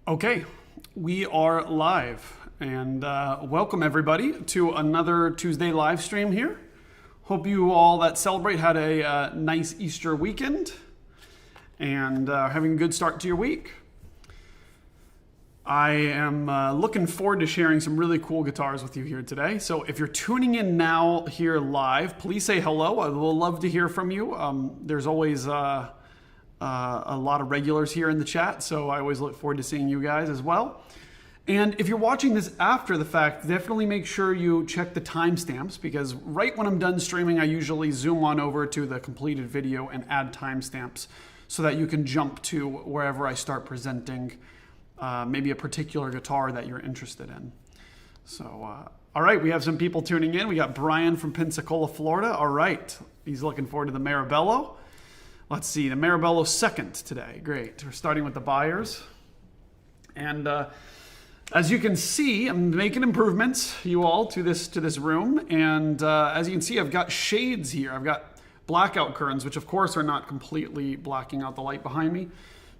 Okay, we are live, and welcome everybody to another Tuesday live stream here. Hope you all that celebrate had a nice Easter weekend and having a good start to your week. I am looking forward to sharing some really cool guitars with you here today. So if you're tuning in now here live, please say hello. I will love to hear from you. There's always a lot of regulars here in the chat, so I always look forward to seeing you guys as well. And if you're watching this after the fact, definitely make sure you check the timestamps, because right when I'm done streaming, I usually zoom on over to the completed video and add timestamps so that you can jump to wherever I start presenting maybe a particular guitar that you're interested in. So, all right, we have some people tuning in. We got Brian from Pensacola, Florida. All right, he's looking forward to the Marrabello. Let's see, the Marrabello second today. Great. We're starting with the Byers. And as you can see, I'm making improvements, you all, to this room. And as you can see, I've got shades here. I've got blackout curtains, which of course are not completely blacking out the light behind me,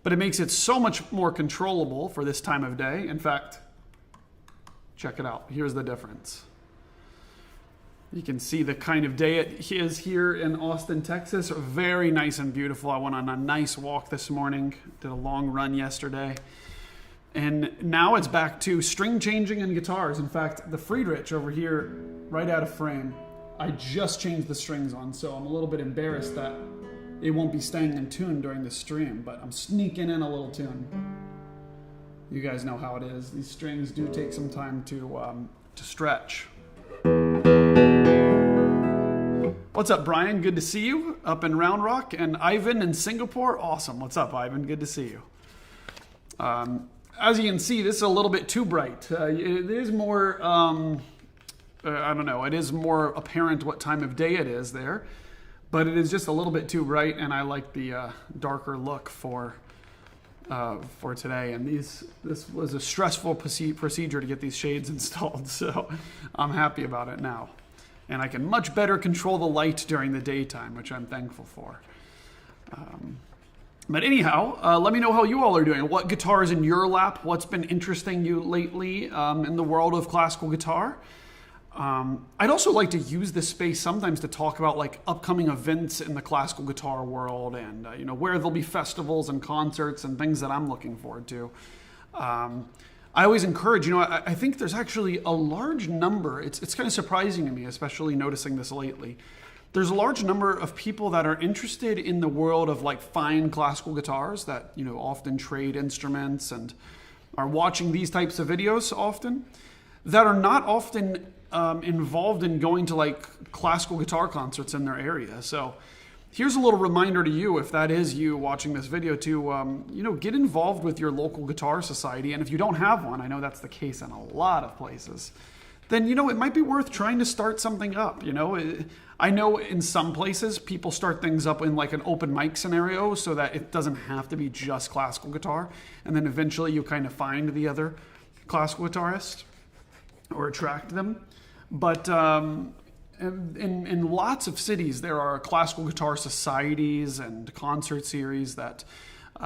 but it makes it so much more controllable for this time of day. In fact, check it out. Here's the difference. You can see the kind of day it is here in Austin, Texas. Very nice and beautiful. I went on a nice walk this morning, did a long run yesterday. And now it's back to string changing and guitars. In fact, the Friederich over here, right out of frame, I just changed the strings on, so I'm a little bit embarrassed that it won't be staying in tune during the stream, but I'm sneaking in a little tune. You guys know how it is. These strings do take some time to stretch. What's up, Brian? Good to see you up in Round Rock. And Ivan in Singapore. Awesome. What's up, Ivan? Good to see you. As you can see, this is a little bit too bright. It is more, I don't know, it is more apparent what time of day it is there. But it is just a little bit too bright, and I like the darker look for today. And this was a stressful procedure to get these shades installed, so I'm happy about it now. And I can much better control the light during the daytime, which I'm thankful for. But anyhow, let me know how you all are doing. What guitar is in your lap? What's been interesting you lately in the world of classical guitar? I'd also like to use this space sometimes to talk about like upcoming events in the classical guitar world, and where there'll be festivals and concerts and things that I'm looking forward to. I always encourage, I think there's actually a large number, it's kind of surprising to me, especially noticing this lately. There's a large number of people that are interested in the world of like fine classical guitars that, often trade instruments and are watching these types of videos often, that are not often involved in going to like classical guitar concerts in their area. So here's a little reminder to you, if that is you watching this video, to get involved with your local guitar society. And if you don't have one, I know that's the case in a lot of places, then it might be worth trying to start something up. I know in some places people start things up in like an open mic scenario so that it doesn't have to be just classical guitar, and then eventually you kind of find the other classical guitarist or attract them. But in lots of cities, there are classical guitar societies and concert series that,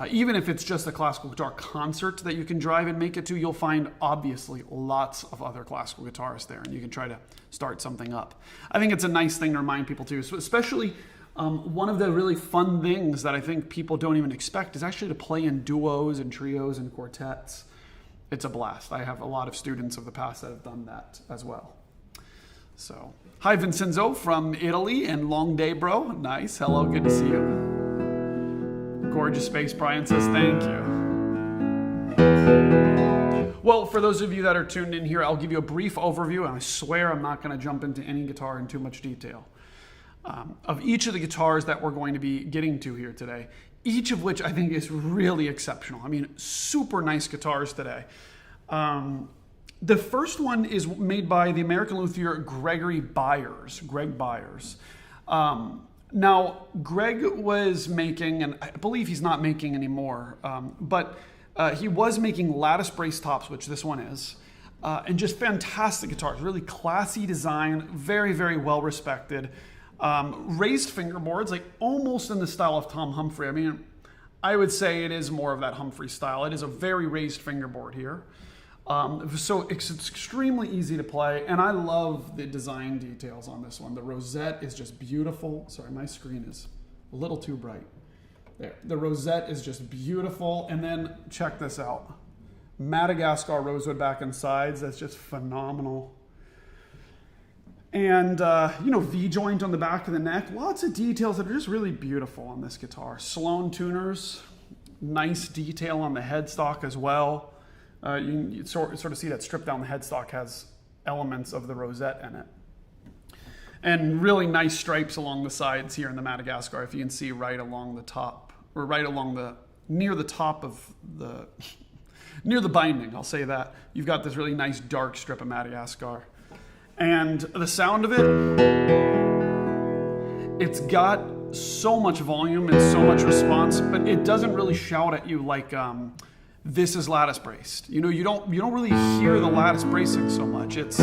even if it's just a classical guitar concert that you can drive and make it to, you'll find obviously lots of other classical guitarists there, and you can try to start something up. I think it's a nice thing to remind people too, so especially one of the really fun things that I think people don't even expect is actually to play in duos and trios and quartets. It's a blast. I have a lot of students of the past that have done that as well. So, hi Vincenzo from Italy, and long day, bro. Nice. Hello, good to see you. Gorgeous space, Brian says thank you. Well, for those of you that are tuned in here, I'll give you a brief overview, and I swear I'm not going to jump into any guitar in too much detail, of each of the guitars that we're going to be getting to here today, each of which I think is really exceptional. I mean, super nice guitars today. The first one is made by the American luthier Gregory Byers, Greg Byers. Now, Greg was making, and I believe he's not making anymore, but he was making lattice brace tops, which this one is, and just fantastic guitars, really classy design, very, very well respected. Raised fingerboards, like almost in the style of Tom Humphrey. I mean, I would say it is more of that Humphrey style. It is a very raised fingerboard here. So it's extremely easy to play, and I love the design details on this one. The rosette is just beautiful. Sorry, my screen is a little too bright. There, the rosette is just beautiful, and then check this out. Madagascar rosewood back and sides, that's just phenomenal. And, V-joint on the back of the neck. Lots of details that are just really beautiful on this guitar. Sloan tuners, nice detail on the headstock as well. You sort of see that stripped down the headstock has elements of the rosette in it. And really nice stripes along the sides here in the Madagascar, if you can see right along the top, or right along near the top of the, near the binding, I'll say that. You've got this really nice dark strip of Madagascar. And the sound of it, it's got so much volume and so much response, but it doesn't really shout at you like this is lattice braced. You don't really hear the lattice bracing so much. It's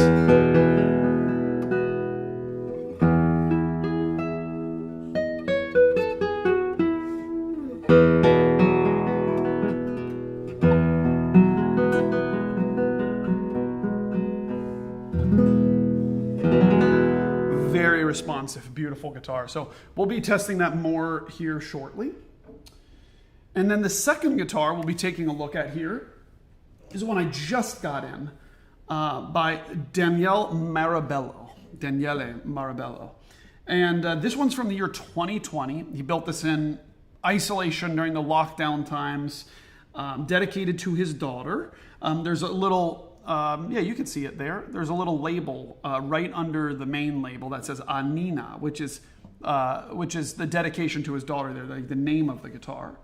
very responsive, beautiful guitar. So we'll be testing that more here shortly. And then the second guitar we'll be taking a look at here is one I just got in by Daniele Marrabello. And this one's from the year 2020. He built this in isolation during the lockdown times, dedicated to his daughter. There's a little, you can see it there. There's a little label right under the main label that says Anina, which is the dedication to his daughter there, like the name of the guitar.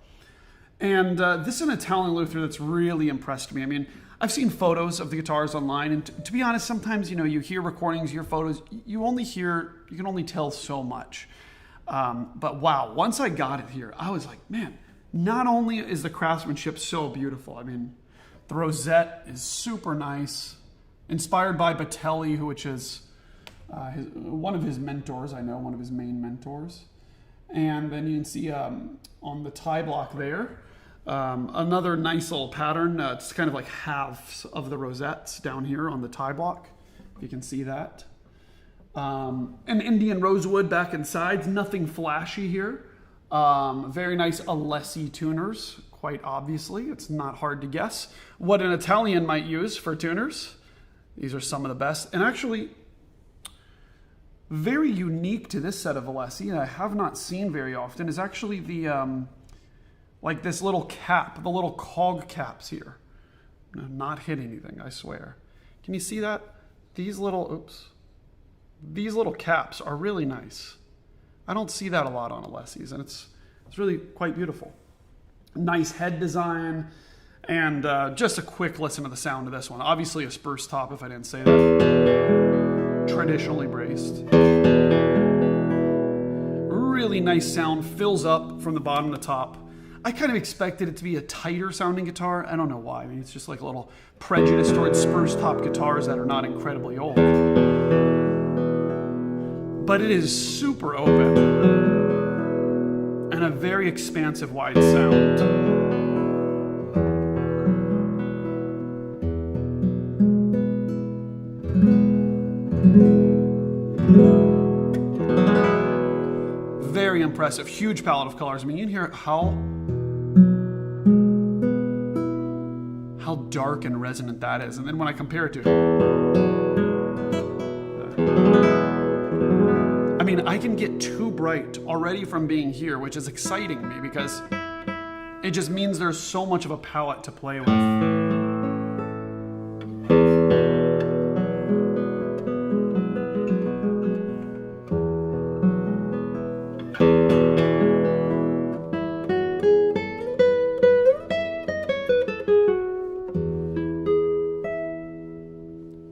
And this is an Italian luthier that's really impressed me. I mean, I've seen photos of the guitars online, and to be honest, sometimes, you hear recordings, you hear photos, you can only tell so much. But wow, once I got it here, I was like, man, not only is the craftsmanship so beautiful, I mean, the rosette is super nice, inspired by Batelli, which is one of his mentors, one of his main mentors. And then you can see on the tie block there, another nice little pattern. It's kind of like halves of the rosettes down here on the tie block, if you can see that. An Indian rosewood back and sides, nothing flashy here. Very nice Alessi tuners, quite obviously. It's not hard to guess what an Italian might use for tuners. These are some of the best. And actually, very unique to this set of Alessi, and I have not seen very often, is actually the, like this little cap, the little cog caps here. Not hit anything, I swear. Can you see that? These little caps are really nice. I don't see that a lot on Alessis, and it's really quite beautiful. Nice head design, and just a quick listen to the sound of this one. Obviously a spruce top, if I didn't say that. Traditionally braced. Really nice sound, fills up from the bottom to top. I kind of expected it to be a tighter sounding guitar. I don't know why. I mean, it's just like a little prejudice towards spruce top guitars that are not incredibly old. But it is super open and a very expansive wide sound. Very impressive, huge palette of colors. I mean, you can hear how dark and resonant that is. And then when I compare it to, I mean, I can get too bright already from being here, which is exciting me because it just means there's so much of a palette to play with.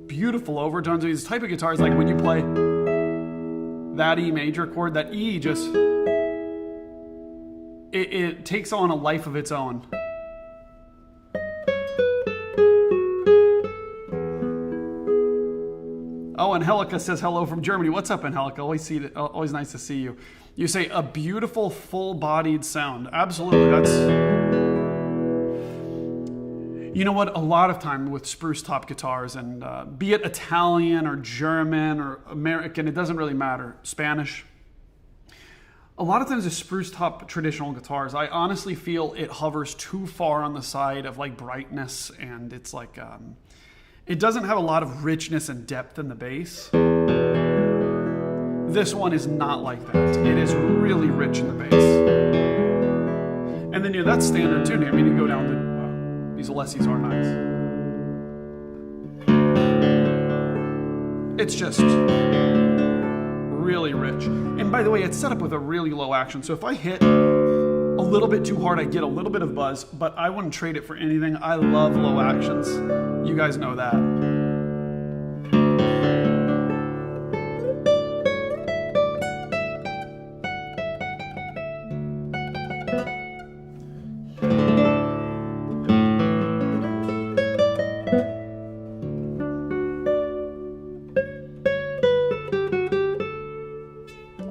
Beautiful overtones. These type of guitars, like when you play that E major chord, that E just, it takes on a life of its own. Oh, Oh, Angelica says hello from Germany. What's up, Angelica? Always nice to see you. You say a beautiful, full-bodied sound. Absolutely, that's... You know what? A lot of time with spruce top guitars, and be it Italian or German or American, it doesn't really matter. Spanish. A lot of times with spruce top traditional guitars, I honestly feel it hovers too far on the side of like brightness, and it's like it doesn't have a lot of richness and depth in the bass. This one is not like that. It is really rich in the bass. And then that's standard tuning. I mean, you go down to these Alessi's are nice. It's just really rich. And by the way, it's set up with a really low action. So if I hit a little bit too hard, I get a little bit of buzz, but I wouldn't trade it for anything. I love low actions. You guys know that.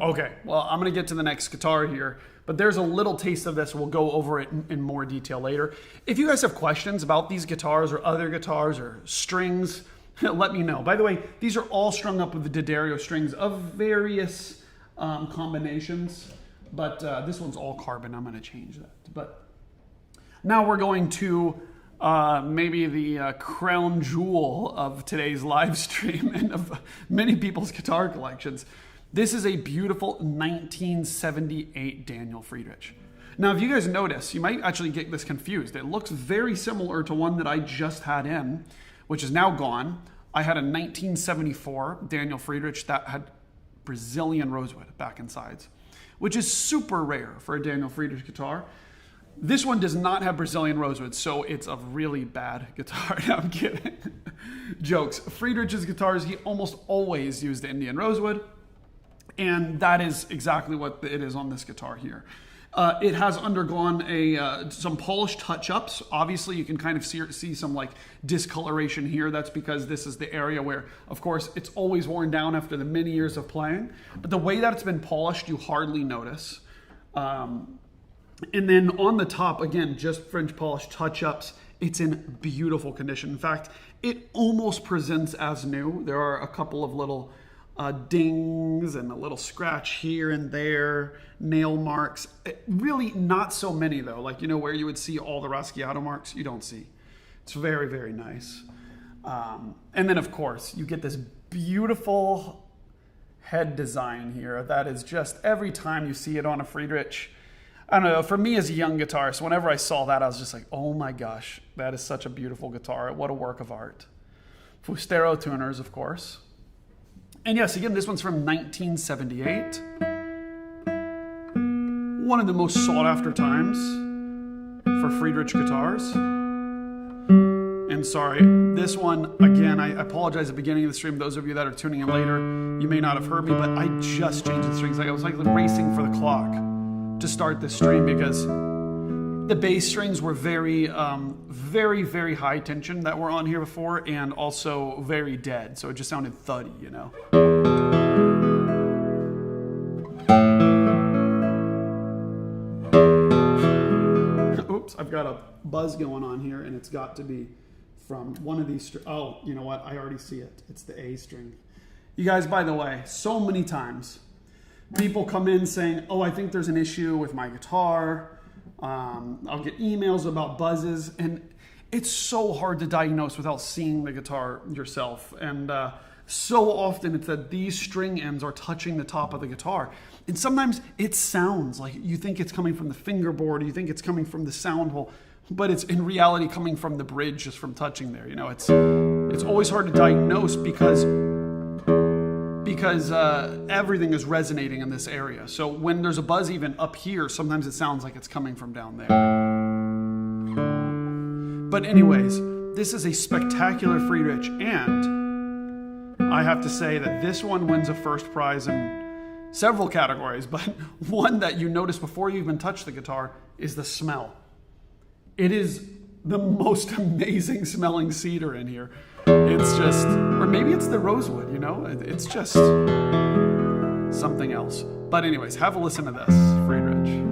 Okay, well, I'm going to get to the next guitar here, but there's a little taste of this. We'll go over it in more detail later. If you guys have questions about these guitars or other guitars or strings, let me know. By the way, these are all strung up with the D'Addario strings of various combinations, but this one's all carbon. I'm going to change that. But now we're going to maybe the crown jewel of today's live stream and of many people's guitar collections. This is a beautiful 1978 Daniel Friederich. Now, if you guys notice, you might actually get this confused. It looks very similar to one that I just had in, which is now gone. I had a 1974 Daniel Friederich that had Brazilian rosewood back and sides, which is super rare for a Daniel Friederich guitar. This one does not have Brazilian rosewood, so it's a really bad guitar. No, I'm kidding. Jokes. Friedrich's guitars, he almost always used Indian rosewood. And that is exactly what it is on this guitar here. It has undergone some polished touch-ups. Obviously, you can kind of see some like discoloration here. That's because this is the area where, of course, it's always worn down after the many years of playing. But the way that it's been polished, you hardly notice. And then on the top, again, just French polished touch-ups. It's in beautiful condition. In fact, it almost presents as new. There are a couple of little dings and a little scratch here and there, nail marks. Really not so many though, like, where you would see all the Raschiato marks, you don't see. It's very, very nice. And then of course, you get this beautiful head design here that is just, every time you see it on a Friederich, I don't know, for me as a young guitarist, whenever I saw that, I was just like, oh my gosh, that is such a beautiful guitar. What a work of art. Fustero tuners, of course. And yes, again, this one's from 1978. One of the most sought after times for Friederich guitars. And sorry, this one, again, I apologize at the beginning of the stream. Those of you that are tuning in later, you may not have heard me, but I just changed the strings. I was like racing for the clock to start this stream because the bass strings were very, very high tension that were on here before, and also very dead. So it just sounded thuddy, Oops, I've got a buzz going on here, and it's got to be from one of these. Oh, you know what? I already see it. It's the A string. You guys, by the way, so many times people come in saying, oh, I think there's an issue with my guitar. I'll get emails about buzzes, and it's so hard to diagnose without seeing the guitar yourself. And so often it's that these string ends are touching the top of the guitar. And sometimes it sounds like you think it's coming from the fingerboard, you think it's coming from the sound hole, but it's in reality coming from the bridge just from touching there. It's always hard to diagnose because everything is resonating in this area. So when there's a buzz even up here, sometimes it sounds like it's coming from down there. But anyways, this is a spectacular Friederich, and I have to say that this one wins a first prize in several categories, but one that you notice before you even touch the guitar is the smell. It is the most amazing smelling cedar in here. It's just, or maybe it's the rosewood, you know? It's just something else. But anyways, have a listen to this, Friederich.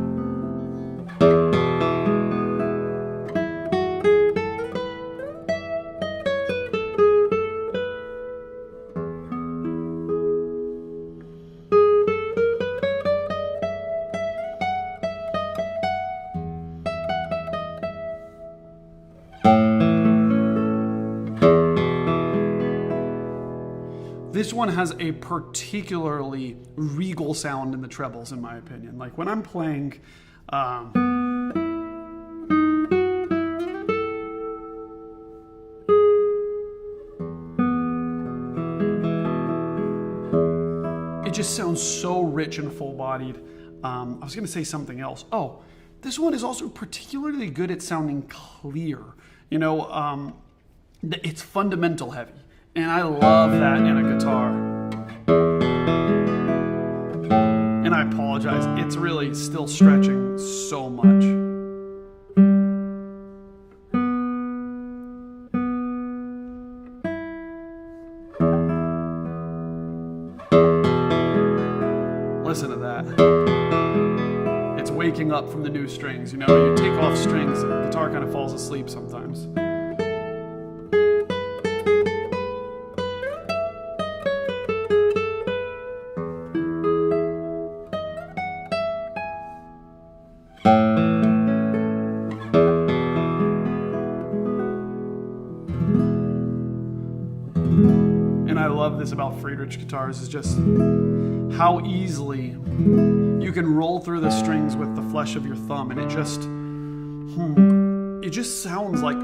This one has a particularly regal sound in the trebles, in my opinion. Like when I'm playing, it just sounds so rich and full-bodied. I was going to say something else. Oh, this one is also particularly good at sounding clear. You know, it's fundamental heavy. And I love that in a guitar. And I apologize, it's really still stretching so much. Listen to that. It's waking up from the new strings. You know, you take off strings, the guitar kind of falls asleep sometimes. This about Friederich guitars is just how easily you can roll through the strings with the flesh of your thumb, and it just sounds like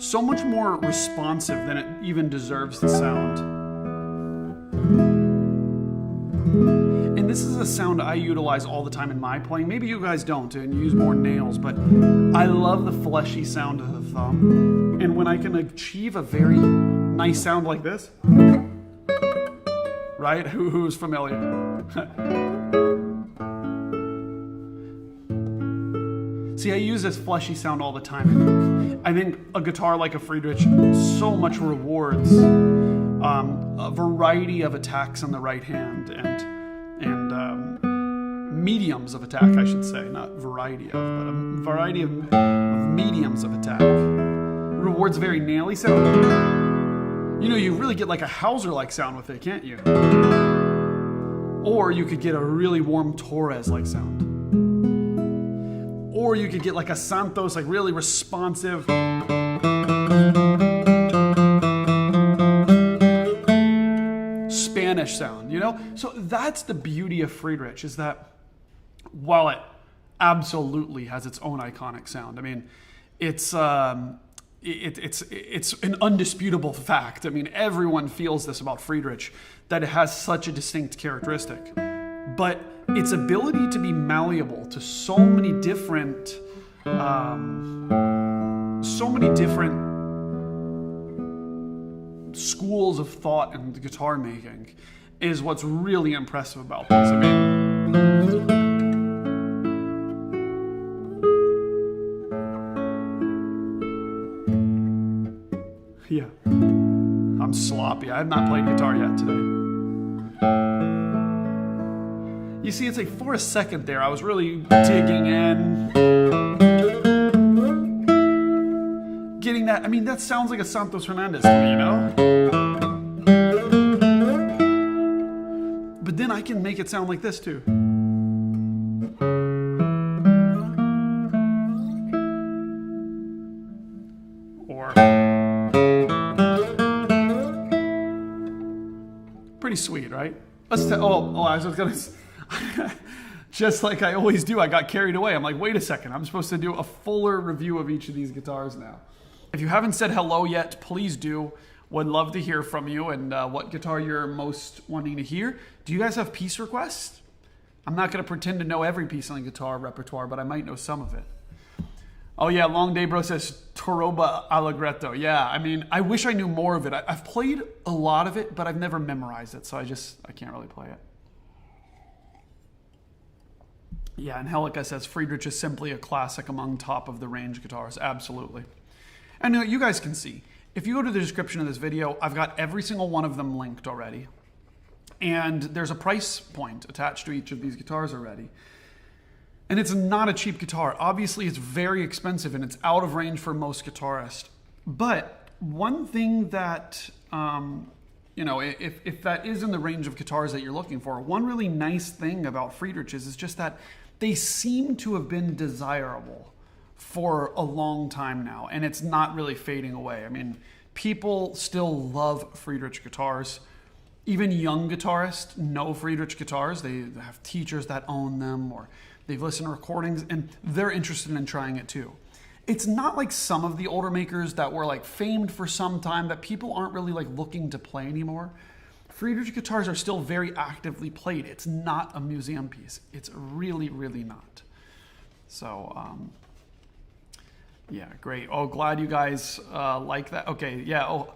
so much more responsive than it even deserves to sound. And this is a sound I utilize all the time in my playing. Maybe you guys don't and use more nails, but I love the fleshy sound of the thumb. And when I can achieve a very nice sound like this, right? Who's familiar? See, I use this fleshy sound all the time. I think a guitar like a Friederich so much rewards a variety of attacks on the right hand and mediums of attack, I should say, not variety of, but a variety of mediums of attack. Rewards a very naily sound. You know, you really get like a Hauser-like sound with it, can't you? Or you could get a really warm Torres-like sound. Or you could get like a Santos, like really responsive. Spanish sound, you know? So that's the beauty of Friederich, is that while it absolutely has its own iconic sound, I mean, it's an undisputable fact. I mean, everyone feels this about Friederich, that it has such a distinct characteristic. But its ability to be malleable to so many different schools of thought and guitar making is what's really impressive about this. I mean, yeah, I'm sloppy. I have not played guitar yet today. You see, it's like for a second there, I was really digging in. Getting that, I mean, that sounds like a Santos Hernandez to me, you know? But then I can make it sound like this too. Or pretty sweet, right? I was gonna just like I always do, I got carried away. I'm like, wait a second, I'm supposed to do a fuller review of each of these guitars now. If you haven't said hello yet, please do. Would love to hear from you and what guitar you're most wanting to hear. Do you guys have piece requests? I'm not going to pretend to know every piece on the guitar repertoire, but I might know some of it. Oh yeah, Long Day Bro says Toroba Allegretto. Yeah, I mean, I wish I knew more of it. I've played a lot of it, but I've never memorized it, so I can't really play it. Yeah, and Helica says Friederich is simply a classic among top of the range guitars. Absolutely. And you guys can see, if you go to the description of this video, I've got every single one of them linked already. And there's a price point attached to each of these guitars already. And it's not a cheap guitar. Obviously, it's very expensive and it's out of range for most guitarists. But one thing that, if that is in the range of guitars that you're looking for, one really nice thing about Friedrichs is just that they seem to have been desirable for a long time now. And it's not really fading away. I mean, people still love Friedrich guitars. Even young guitarists know Friedrich guitars. They have teachers that own them, or they've listened to recordings and they're interested in trying it too. It's not like some of the older makers that were like famed for some time that people aren't really like looking to play anymore. Friedrich guitars are still very actively played. It's not a museum piece. It's really, really not. So, yeah, great. Oh, glad you guys like that. Okay, yeah. Oh,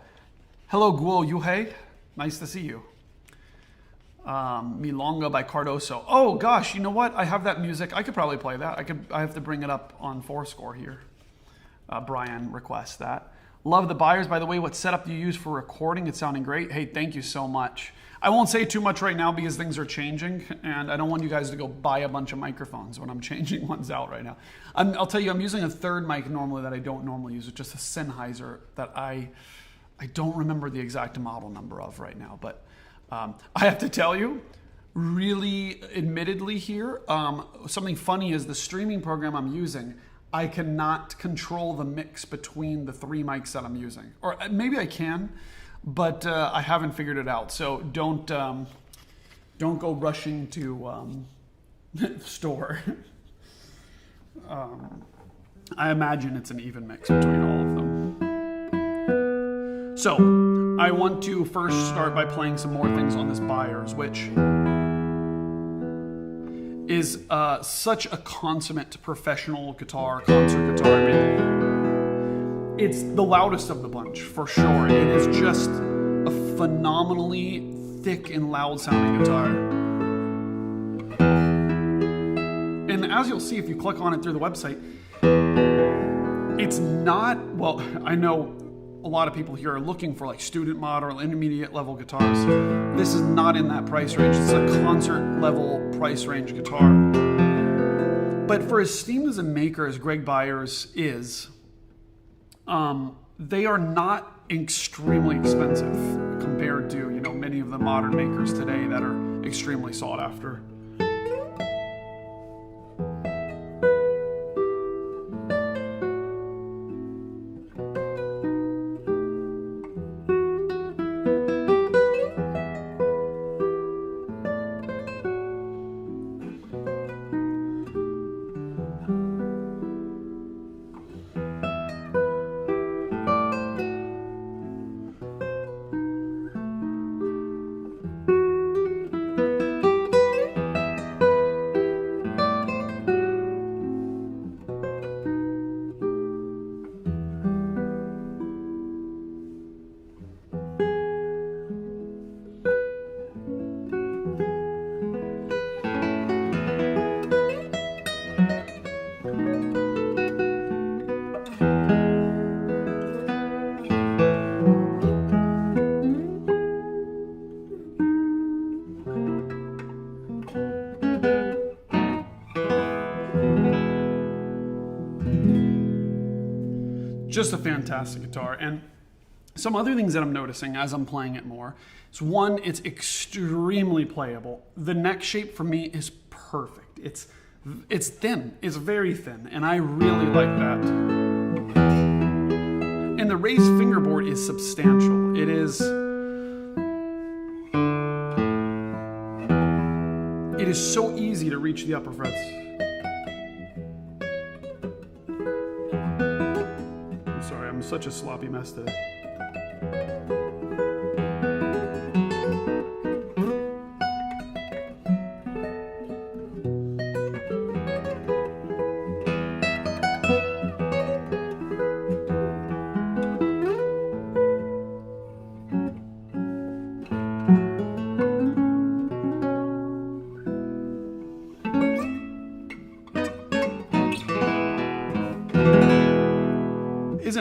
hello, Guo Yuhei. Nice to see you. Milonga by Cardoso. Oh gosh, you know what? I have that music. I could probably play that. I have to bring it up on Fourscore here. Brian requests that. Love the Byers, by the way. What setup do you use for recording? It's sounding great. Hey, thank you so much. I won't say too much right now because things are changing, and I don't want you guys to go buy a bunch of microphones when I'm changing ones out right now. I'll tell you, I'm using a third mic normally that I don't normally use. It's just a Sennheiser that I don't remember the exact model number of right now, but I have to tell you, really admittedly here, something funny is the streaming program I'm using, I cannot control the mix between the three mics that I'm using. Or maybe I can, but I haven't figured it out. So don't go rushing to store. I imagine it's an even mix between all of them. So, I want to first start by playing some more things on this Byers, which is such a consummate professional guitar, concert guitar. I mean, it's the loudest of the bunch, for sure. It is just a phenomenally thick and loud sounding guitar. And as you'll see if you click on it through the website, it's not, well, I know a lot of people here are looking for like student model or intermediate level guitars. This is not in that price range. It's a concert level price range guitar. But for as esteemed as a maker as Greg Byers is, they are not extremely expensive compared to, many of the modern makers today that are extremely sought after. Just a fantastic guitar. And some other things that I'm noticing as I'm playing it more is, one, it's extremely playable. The neck shape for me is perfect. It's thin. It's very thin, and I really like that. And the raised fingerboard is substantial. It is so easy to reach the upper frets. I'm such a sloppy mess today.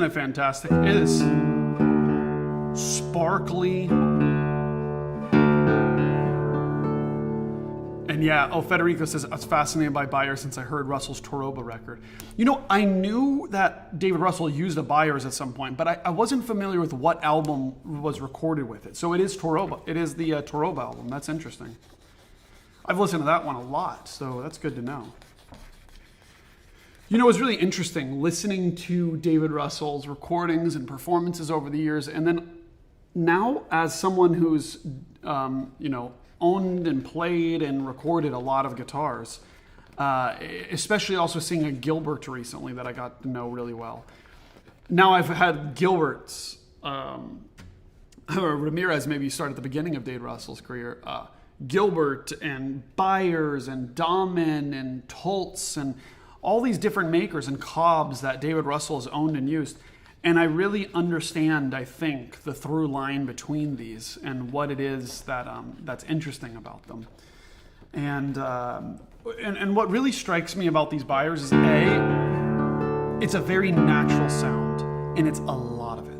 it fantastic? It is sparkly. And yeah, Federico says, I was fascinated by Byers since I heard Russell's Toroba record. You know, I knew that David Russell used a Byers at some point, but I wasn't familiar with what album was recorded with it. So it is Toroba. It is the Toroba album. That's interesting. I've listened to that one a lot, so that's good to know. You know, it was really interesting listening to David Russell's recordings and performances over the years, and then now as someone who's, owned and played and recorded a lot of guitars, especially also seeing a Gilbert recently that I got to know really well. Now I've had Gilberts, or Ramirez maybe started at the beginning of David Russell's career, Gilbert and Byers and Dahmen and Toltz and all these different makers and Cobbs that David Russell has owned and used. And I really understand, I think, the through line between these and what it is that that's interesting about them. And what really strikes me about these Byers is it's a very natural sound, and it's a lot of it.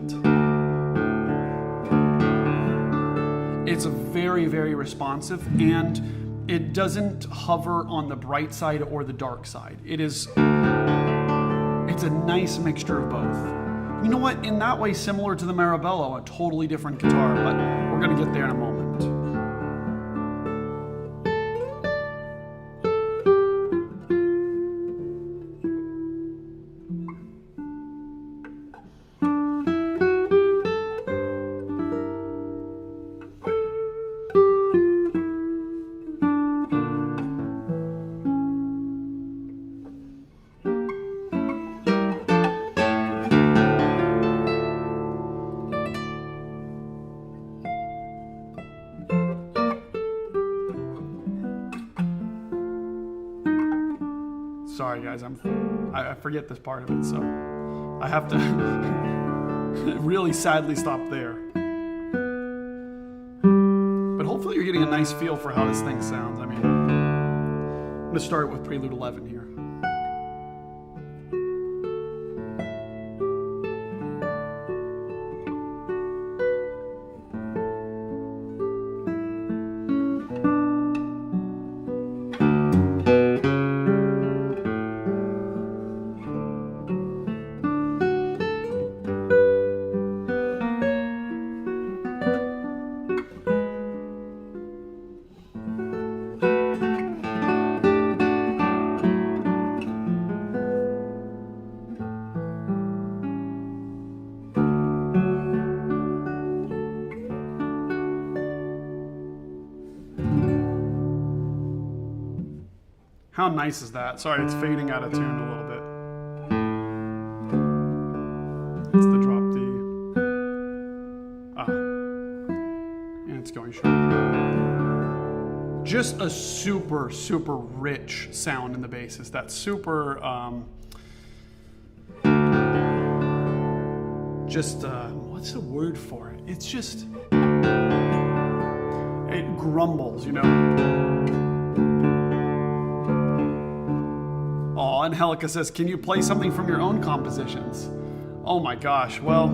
It's very, very responsive, and it doesn't hover on the bright side or the dark side. It's a nice mixture of both. You know what? In that way, similar to the Marrabello, a totally different guitar, but we're going to get there in a moment. Sorry guys, I forget this part of it, so I have to really sadly stop there. But hopefully you're getting a nice feel for how this thing sounds. I mean, I'm going to start with Prelude 11 here. How nice is that? Sorry, it's fading out of tune a little bit. It's the drop D. And it's going short. Just a super, super rich sound in the bass. It's that super, what's the word for it? It's just, it grumbles, you know? Oh, Angelica says, can you play something from your own compositions? Oh my gosh, well,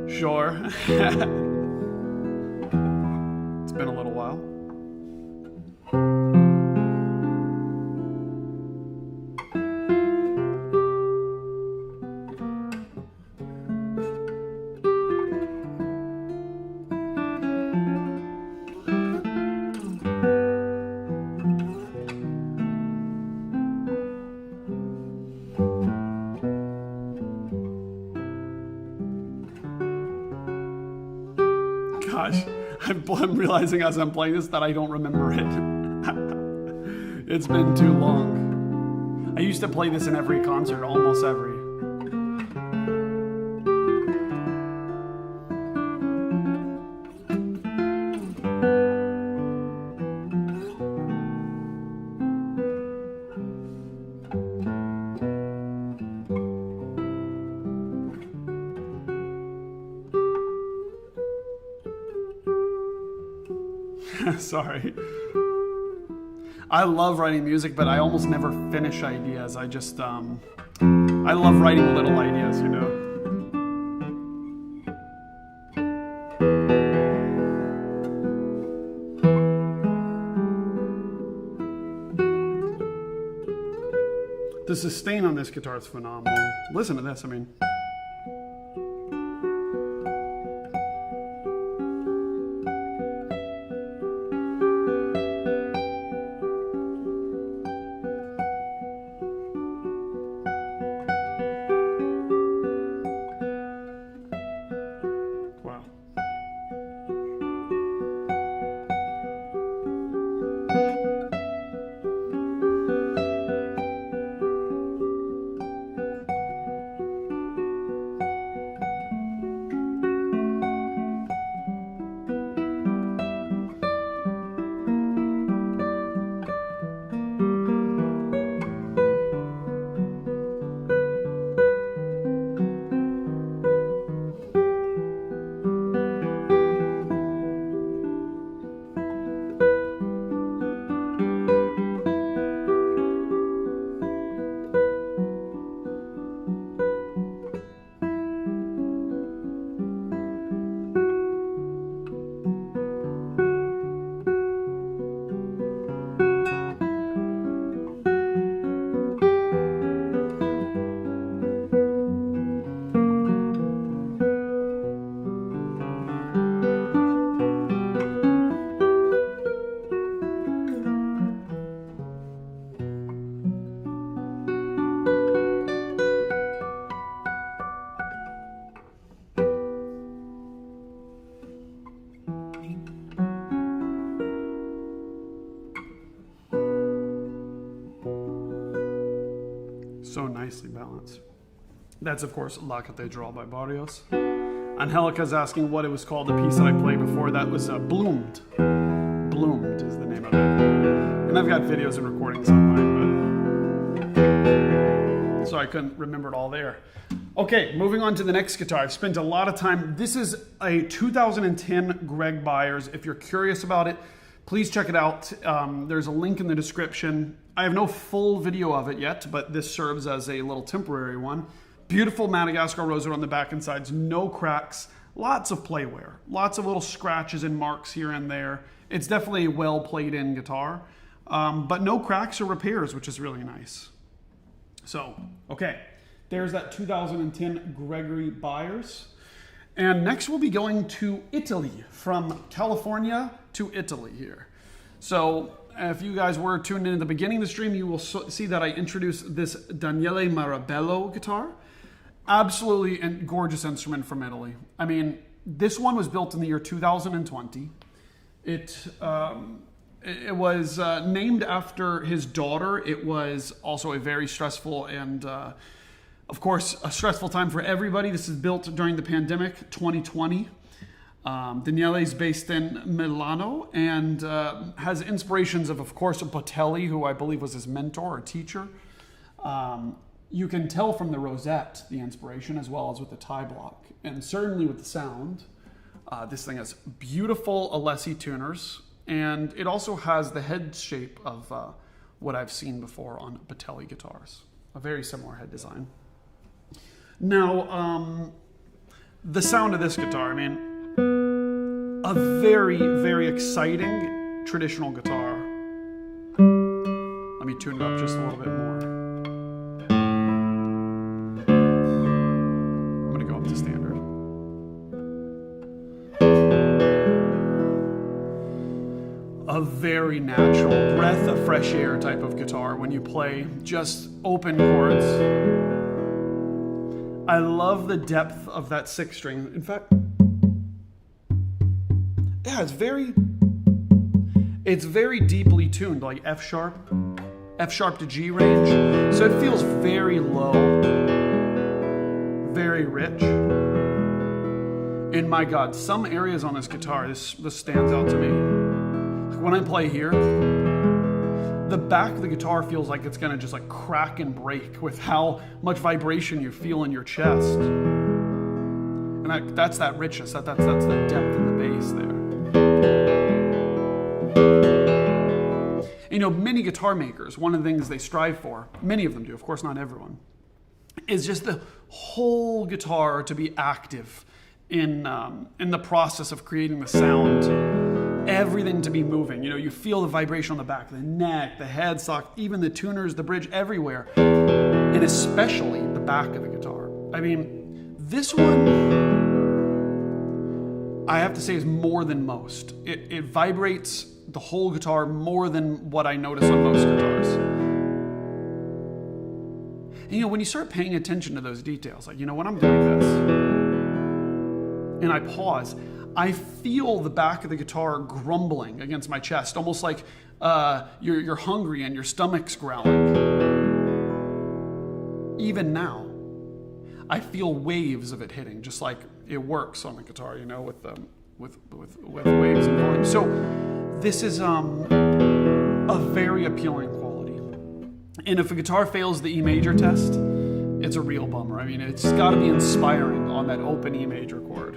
sure. It's been a little while. Gosh, I'm realizing as I'm playing this that I don't remember it. It's been too long. I used to play this in every concert, almost every. Sorry. I love writing music, but I almost never finish ideas. I just, I love writing little ideas, you know. The sustain on this guitar is phenomenal. Listen to this, I mean. Wow. So nicely balanced. That's, of course, La Cathedral by Barrios. Angelica's asking what it was called, the piece that I played before. That was Bloomed. Bloomed is the name of it. And I've got videos and recordings online, but so I couldn't remember it all there. Okay, moving on to the next guitar. I've spent a lot of time. This is a 2010 Greg Byers. If you're curious about it, please check it out. There's a link in the description. I have no full video of it yet, but this serves as a little temporary one. Beautiful Madagascar rosewood on the back and sides, no cracks, lots of play wear, lots of little scratches and marks here and there. It's definitely a well played in guitar, but no cracks or repairs, which is really nice. So, okay, there's that 2010 Gregory Byers. And next we'll be going to Italy, from California to Italy here. So if you guys were tuned in at the beginning of the stream, you will see that I introduced this Daniele Marrabello guitar. Absolutely a gorgeous instrument from Italy. I mean, this one was built in the year 2020. It was named after his daughter. It was also a very stressful and, of course, a stressful time for everybody. This is built during the pandemic, 2020. Daniele is based in Milano and has inspirations of course, Botelli, who I believe was his mentor or teacher. You can tell from the rosette the inspiration, as well as with the tie block, and certainly with the sound. This thing has beautiful Alessi tuners, and it also has the head shape of what I've seen before on Botelli guitars. A very similar head design. Now, the sound of this guitar, I mean, a very, very exciting traditional guitar. Let me tune it up just a little bit more. I'm going to go up to standard. A very natural, breath of fresh air type of guitar when you play just open chords. I love the depth of that sixth string. In fact, yeah, it's very deeply tuned, like F sharp to G range. So it feels very low, very rich. And my God, some areas on this guitar, this stands out to me. Like when I play here, the back of the guitar feels like it's gonna just like crack and break with how much vibration you feel in your chest. And that's that richness, that's the depth in the bass there. You know, many guitar makers, one of the things they strive for, many of them do, of course not everyone, is just the whole guitar to be active in the process of creating the sound. Everything to be moving. You know, you feel the vibration on the back, the neck, the headstock, even the tuners, the bridge, everywhere. And especially the back of the guitar. I mean, this one, I have to say, is more than most. It vibrates the whole guitar more than what I notice on most guitars. And, you know, when you start paying attention to those details, like, you know, when I'm doing this and I pause, I feel the back of the guitar grumbling against my chest, almost like you're hungry and your stomach's growling. Even now, I feel waves of it hitting, just like it works on the guitar, you know, with waves and volume. So this is a very appealing quality. And if a guitar fails the E major test, it's a real bummer. I mean, it's got to be inspiring on that open E major chord.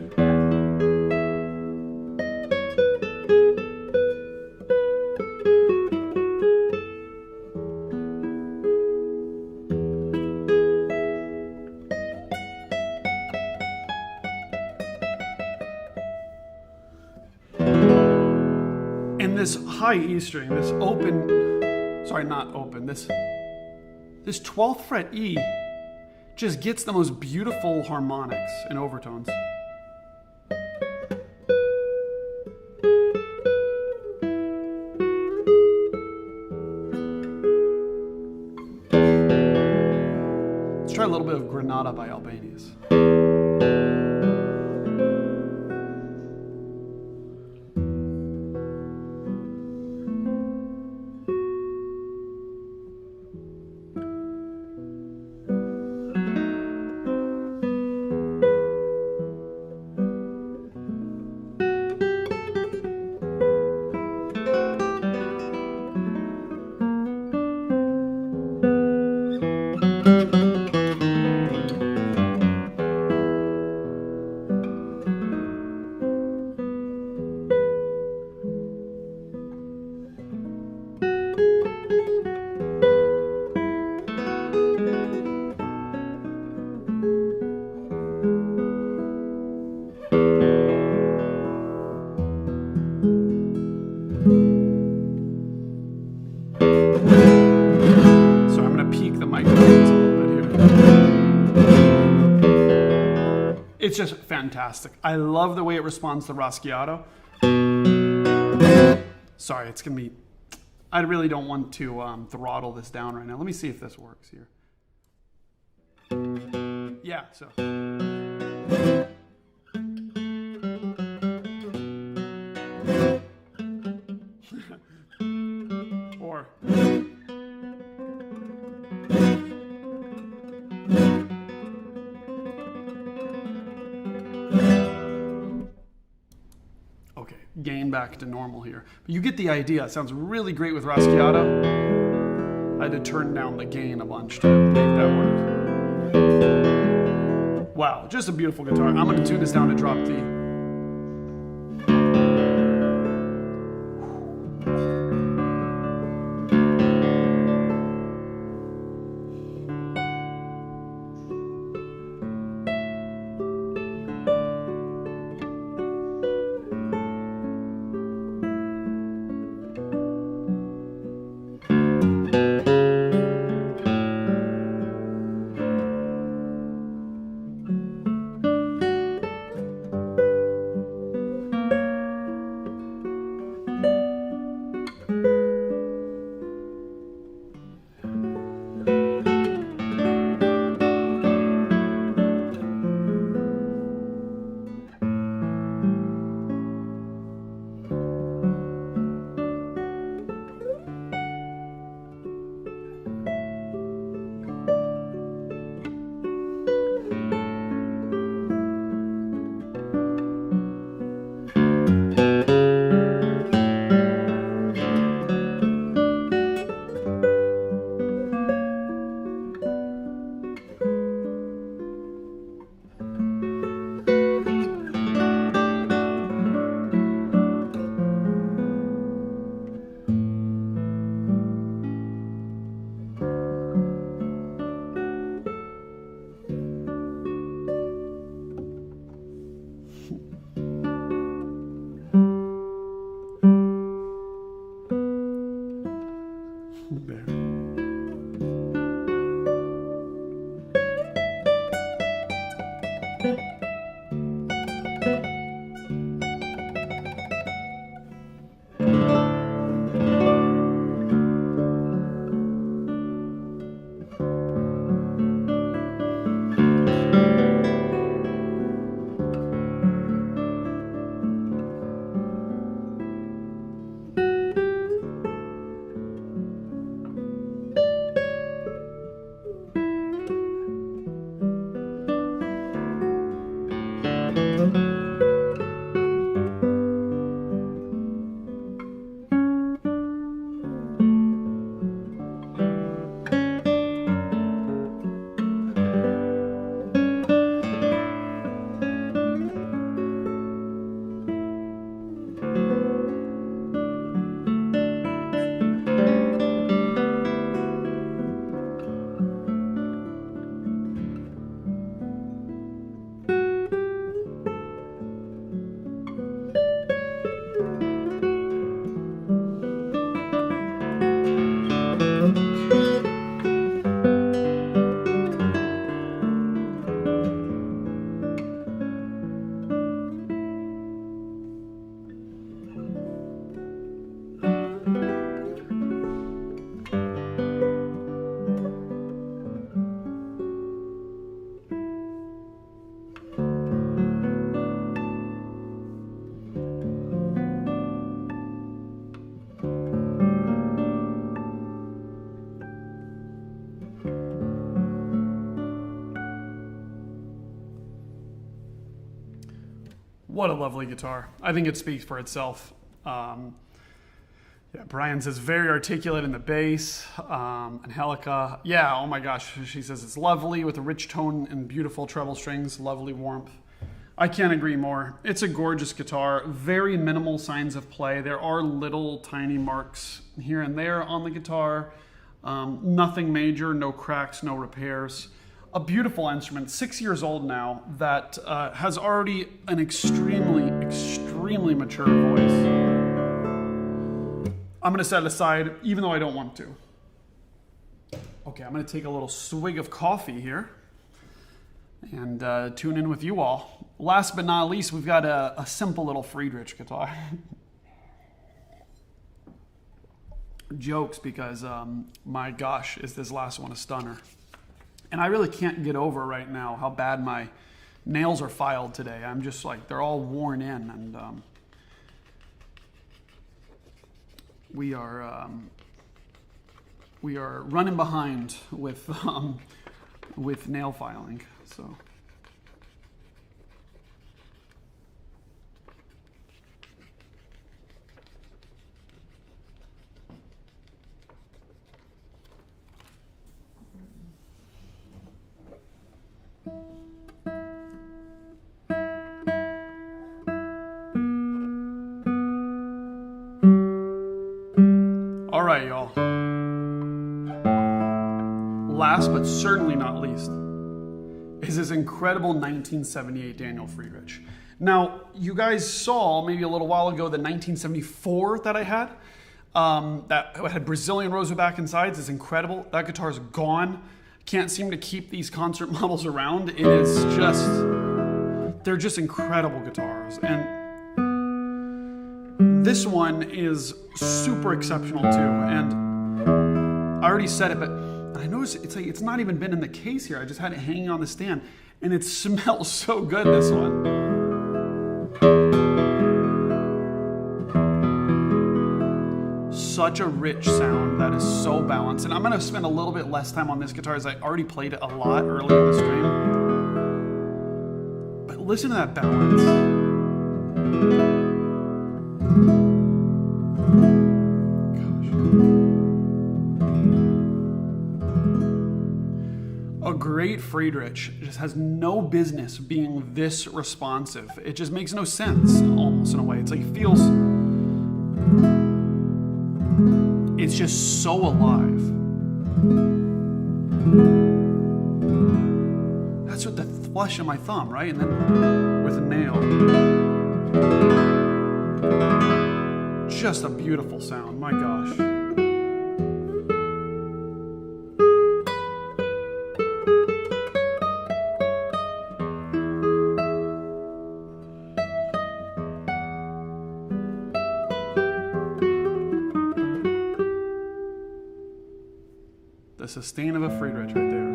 And this high E string, this open, sorry, not open, this 12th fret E just gets the most beautiful harmonics and overtones. Let's try a little bit of Granada by Albani's. It's just fantastic. I love the way it responds to Raschiato. Sorry, it's going to be... I really don't want to throttle this down right now. Let me see if this works here. Yeah, so... or... gain back to normal here. But you get the idea. It sounds really great with Raschiato. I had to turn down the gain a bunch to make that work. Wow, just a beautiful guitar. I'm going to tune this down to drop D. What a lovely guitar. I think it speaks for itself. Yeah, Brian says very articulate in the bass. Angelica, yeah, oh my gosh. She says it's lovely with a rich tone and beautiful treble strings, lovely warmth. I can't agree more. It's a gorgeous guitar, very minimal signs of play. There are little tiny marks here and there on the guitar. Nothing major, no cracks, no repairs. A beautiful instrument, 6 years old now, that has already an extremely, extremely mature voice. I'm gonna set it aside, even though I don't want to. Okay, I'm gonna take a little swig of coffee here and tune in with you all. Last but not least, we've got a simple little Friederich guitar. Jokes, because my gosh, is this last one a stunner. And I really can't get over right now how bad my nails are filed today. I'm just like, they're all worn in, and we are running behind with nail filing. So. All right, y'all. Last but certainly not least is this incredible 1978 Daniel Friederich. Now, you guys saw maybe a little while ago the 1974 that I had. That had Brazilian roseback and sides. It's incredible. That guitar is gone. Can't seem to keep these concert models around. It is just, they're just incredible guitars. And this one is super exceptional too. And I already said it, but I noticed it's like it's not even been in the case here. I just had it hanging on the stand, and it smells so good, this one. Such a rich sound that is so balanced. And I'm gonna spend a little bit less time on this guitar, as I already played it a lot earlier in the stream. But listen to that balance. A great Friederich just has no business being this responsive. It just makes no sense, almost in a way. It's like it feels, it's just so alive. That's what the flesh of my thumb, right? And then with a nail. Just a beautiful sound, my gosh. sustain of a Friederich right there.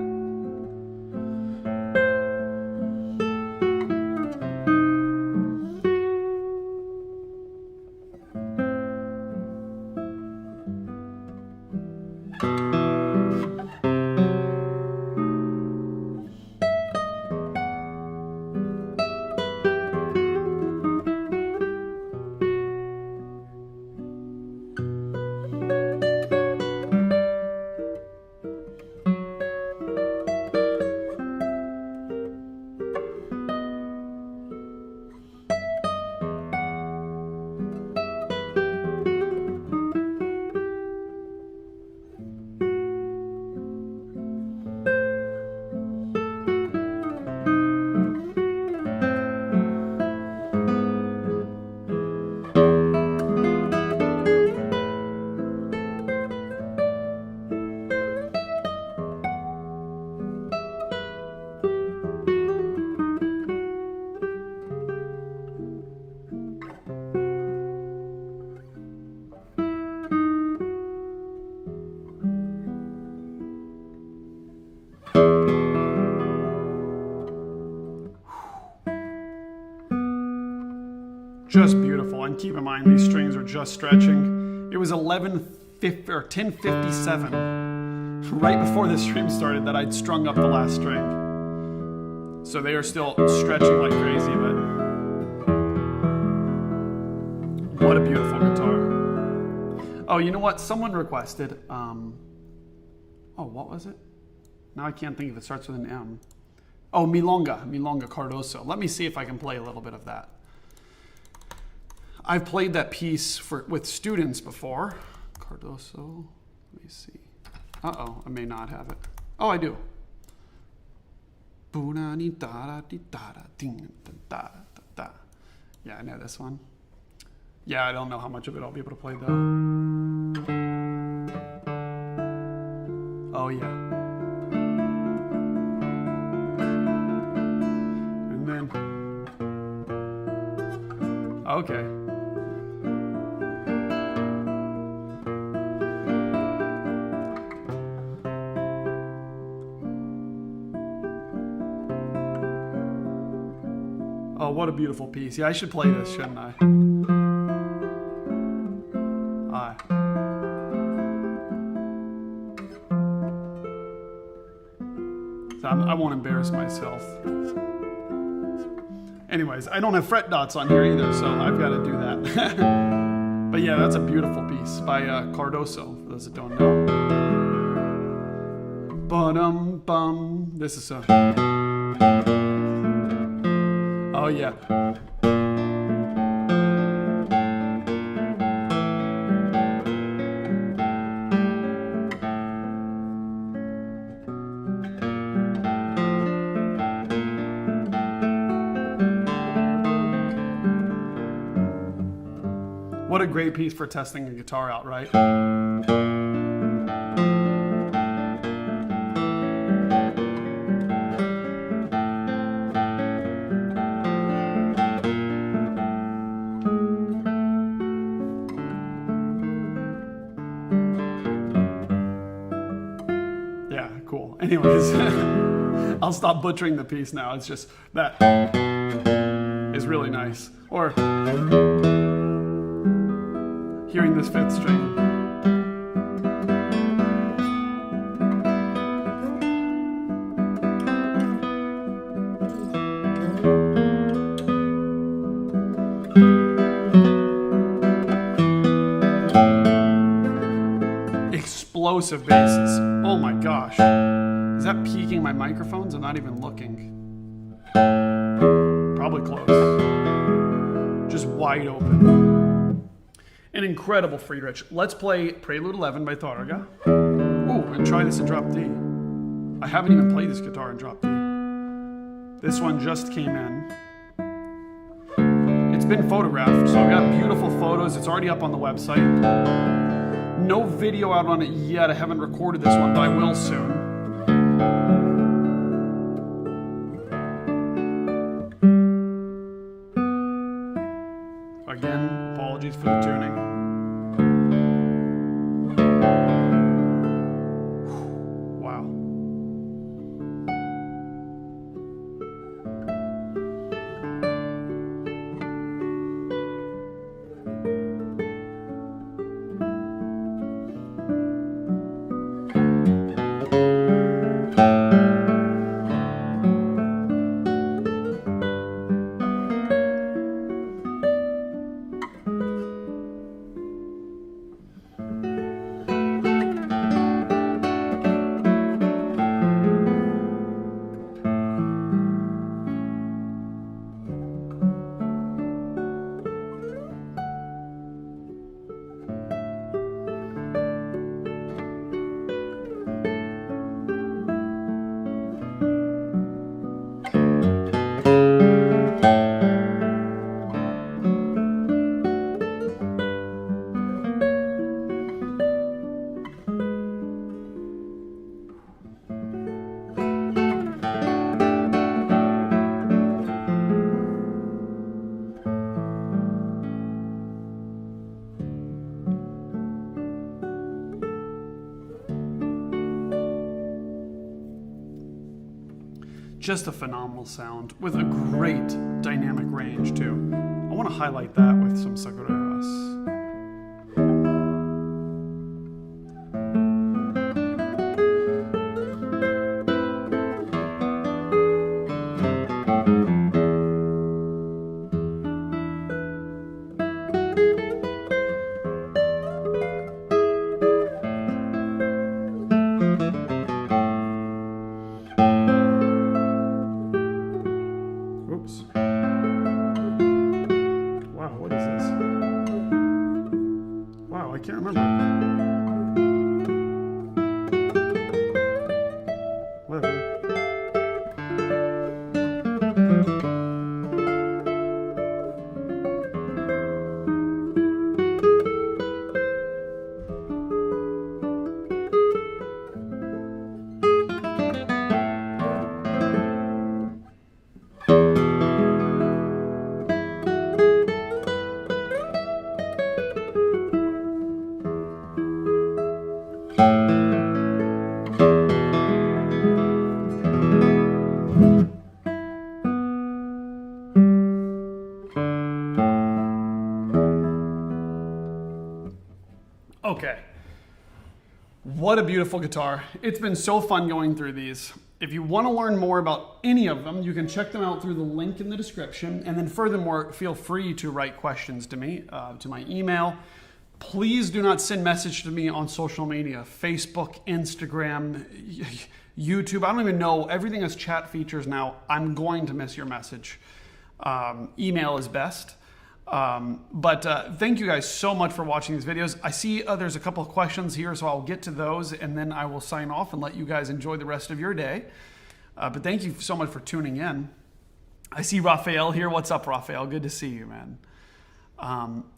Just beautiful, and keep in mind these strings are just stretching. It was 10:57, right before the stream started, that I'd strung up the last string. So they are still stretching like crazy, but what a beautiful guitar. Oh, you know what? Someone requested, what was it? Now I can't think if it starts with an M. Oh, Milonga Cardoso. Let me see if I can play a little bit of that. I've played that piece with students before. Cardoso, let me see. Uh-oh, I may not have it. Oh, I do. Yeah, I know this one. Yeah, I don't know how much of it I'll be able to play though. Oh yeah. And then, okay. Oh, what a beautiful piece. Yeah, I should play this, shouldn't I? So I won't embarrass myself. Anyways, I don't have fret dots on here either, so I've got to do that. But yeah, that's a beautiful piece by Cardoso, for those that don't know. Ba-dum-bum. This is a... Oh yeah. What a great piece for testing a guitar out, right? Anyways, I'll stop butchering the piece now. It's just that is really nice. Or hearing this fifth string. Explosive basses. Oh my gosh. Is that peaking my microphones? I'm not even looking. Probably close. Just wide open. An incredible Friederich. Let's play Prelude 11 by Thorga. Ooh, and try this in drop D. I haven't even played this guitar in drop D. This one just came in. It's been photographed, so I've got beautiful photos. It's already up on the website. No video out on it yet. I haven't recorded this one, but I will soon. Again, apologies for the tuning. Just a phenomenal sound with a great dynamic range too. I want to highlight that with some Sakureras. Wow, what is this? Wow, I can't remember. Whatever. Okay. What a beautiful guitar. It's been so fun going through these. If you want to learn more about any of them, you can check them out through the link in the description. And then furthermore, feel free to write questions to me, to my email. Please do not send message to me on social media, Facebook, Instagram, YouTube. I don't even know. Everything has chat features now. I'm going to miss your message. Email is best. But thank you guys so much for watching these videos. I see there's a couple of questions here, so I'll get to those and then I will sign off and let you guys enjoy the rest of your day. But thank you so much for tuning in. I see Raphael here. What's up, Raphael? Good to see you, man.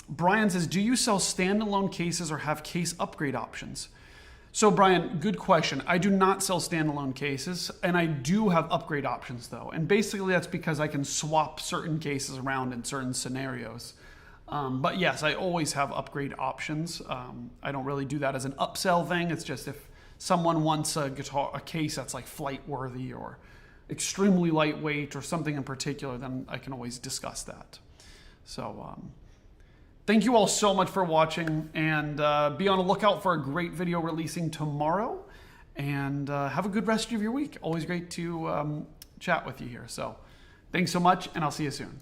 Brian says, do you sell standalone cases or have case upgrade options? So Brian, good question. I do not sell standalone cases, and I do have upgrade options though. And basically that's because I can swap certain cases around in certain scenarios. But yes, I always have upgrade options. I don't really do that as an upsell thing. It's just if someone wants a case that's like flight worthy or extremely lightweight or something in particular, then I can always discuss that. So, thank you all so much for watching, and be on the lookout for a great video releasing tomorrow, and have a good rest of your week. Always great to chat with you here. So thanks so much, and I'll see you soon.